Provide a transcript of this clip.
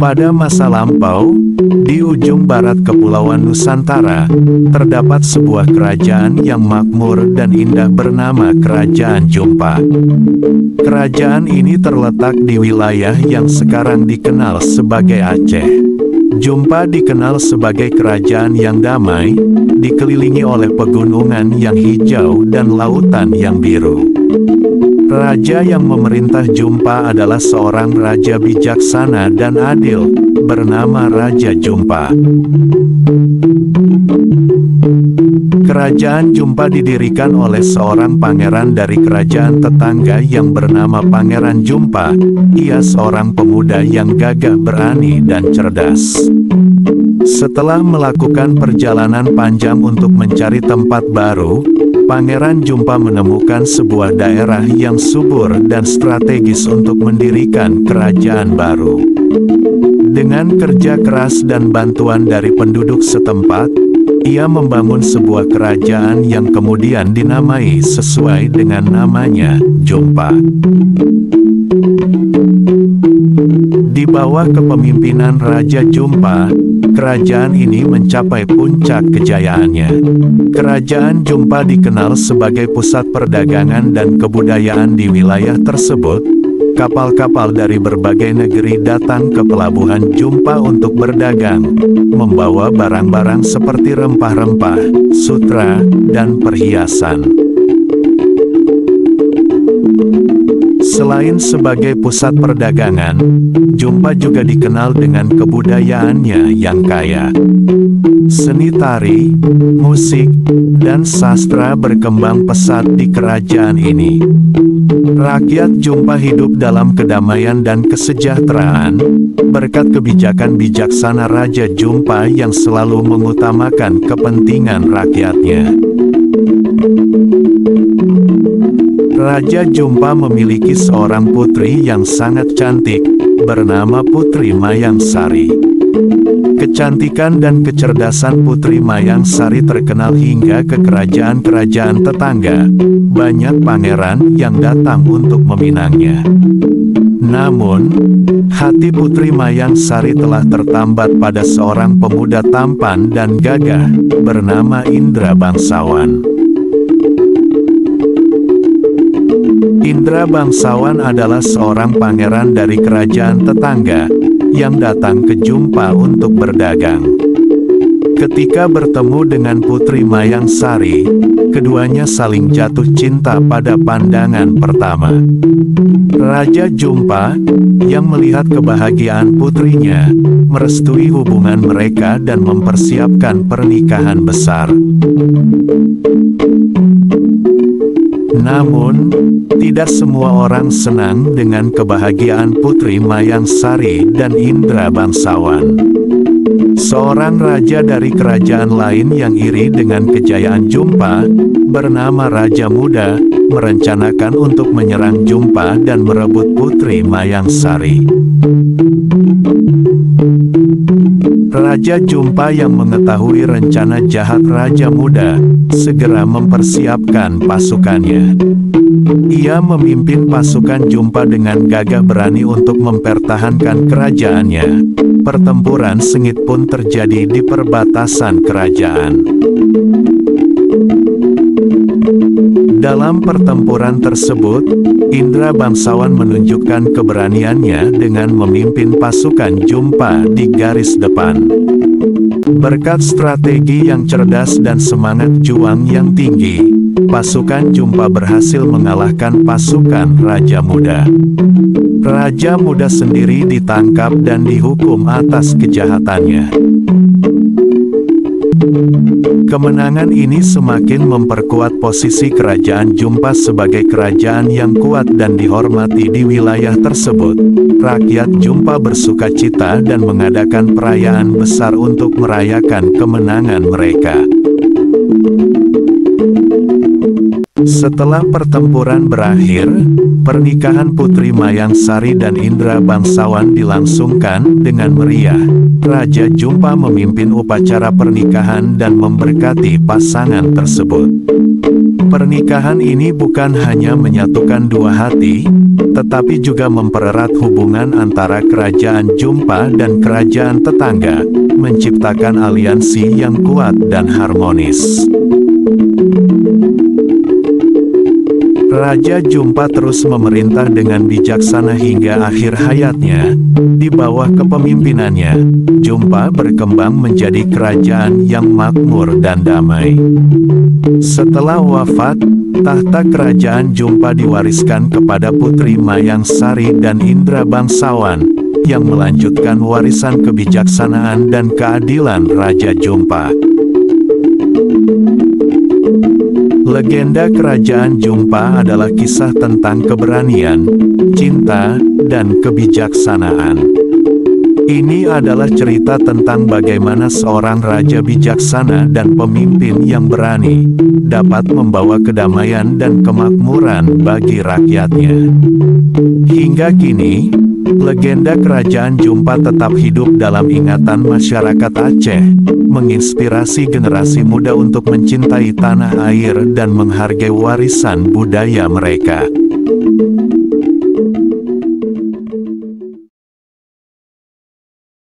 Pada masa lampau, di ujung barat Kepulauan Nusantara, terdapat sebuah kerajaan yang makmur dan indah bernama Kerajaan Jumpa. Kerajaan ini terletak di wilayah yang sekarang dikenal sebagai Aceh. Jumpa dikenal sebagai kerajaan yang damai, dikelilingi oleh pegunungan yang hijau dan lautan yang biru. Raja yang memerintah Jumpa adalah seorang raja bijaksana dan adil, bernama Raja Jumpa. Kerajaan Jumpa didirikan oleh seorang pangeran dari kerajaan tetangga yang bernama Pangeran Jumpa. Ia seorang pemuda yang gagah berani dan cerdas. Setelah melakukan perjalanan panjang untuk mencari tempat baru, Pangeran Jumpa menemukan sebuah daerah yang subur dan strategis untuk mendirikan kerajaan baru. Dengan kerja keras dan bantuan dari penduduk setempat, ia membangun sebuah kerajaan yang kemudian dinamai sesuai dengan namanya, Jumpa. Di bawah kepemimpinan Raja Jumpa, kerajaan ini mencapai puncak kejayaannya. Kerajaan Jumpa dikenal sebagai pusat perdagangan dan kebudayaan di wilayah tersebut. Kapal-kapal dari berbagai negeri datang ke pelabuhan Jumpa untuk berdagang, membawa barang-barang seperti rempah-rempah, sutra, dan perhiasan. Selain sebagai pusat perdagangan, Jumpa juga dikenal dengan kebudayaannya yang kaya. Seni tari, musik, dan sastra berkembang pesat di kerajaan ini. Rakyat Jumpa hidup dalam kedamaian dan kesejahteraan, berkat kebijakan bijaksana Raja Jumpa yang selalu mengutamakan kepentingan rakyatnya. Raja Jumpa memiliki seorang putri yang sangat cantik, bernama Putri Mayang Sari. Kecantikan dan kecerdasan Putri Mayang Sari terkenal hingga ke kerajaan-kerajaan tetangga. Banyak pangeran yang datang untuk meminangnya. Namun, hati Putri Mayang Sari telah tertambat pada seorang pemuda tampan dan gagah, bernama Indra Bangsawan. Indra Bangsawan adalah seorang pangeran dari kerajaan tetangga, yang datang ke Jumpa untuk berdagang. Ketika bertemu dengan Putri Mayang Sari, keduanya saling jatuh cinta pada pandangan pertama. Raja Jumpa, yang melihat kebahagiaan putrinya, merestui hubungan mereka dan mempersiapkan pernikahan besar. Namun, tidak semua orang senang dengan kebahagiaan Putri Mayang Sari dan Indra Bangsawan. Seorang raja dari kerajaan lain yang iri dengan kejayaan Jumpa, bernama Raja Muda, merencanakan untuk menyerang Jumpa dan merebut Putri Mayang Sari. Raja Jumpa yang mengetahui rencana jahat Raja Muda, segera mempersiapkan pasukannya. Ia memimpin pasukan Jumpa dengan gagah berani untuk mempertahankan kerajaannya. Pertempuran sengit pun terjadi di perbatasan kerajaan. Dalam pertempuran tersebut, Indra Bangsawan menunjukkan keberaniannya dengan memimpin pasukan Jumpa di garis depan. Berkat strategi yang cerdas dan semangat juang yang tinggi, pasukan Jumpa berhasil mengalahkan pasukan Raja Muda. Raja Muda sendiri ditangkap dan dihukum atas kejahatannya. Kemenangan ini semakin memperkuat posisi kerajaan Jumpa sebagai kerajaan yang kuat dan dihormati di wilayah tersebut. Rakyat Jumpa bersukacita dan mengadakan perayaan besar untuk merayakan kemenangan mereka. Setelah pertempuran berakhir, pernikahan Putri Mayang Sari dan Indra Bangsawan dilangsungkan dengan meriah. Raja Jumpa memimpin upacara pernikahan dan memberkati pasangan tersebut. Pernikahan ini bukan hanya menyatukan dua hati, tetapi juga mempererat hubungan antara kerajaan Jumpa dan kerajaan tetangga, menciptakan aliansi yang kuat dan harmonis. Raja Jumpa terus memerintah dengan bijaksana hingga akhir hayatnya. Di bawah kepemimpinannya, Jumpa berkembang menjadi kerajaan yang makmur dan damai. Setelah wafat, tahta kerajaan Jumpa diwariskan kepada Putri Mayang Sari dan Indra Bangsawan, yang melanjutkan warisan kebijaksanaan dan keadilan Raja Jumpa. Legenda kerajaan Jumpa adalah kisah tentang keberanian, cinta, dan kebijaksanaan. Ini adalah cerita tentang bagaimana seorang raja bijaksana dan pemimpin yang berani dapat membawa kedamaian dan kemakmuran bagi rakyatnya. Hingga kini, legenda kerajaan Jumpa tetap hidup dalam ingatan masyarakat Aceh, menginspirasi generasi muda untuk mencintai tanah air dan menghargai warisan budaya mereka.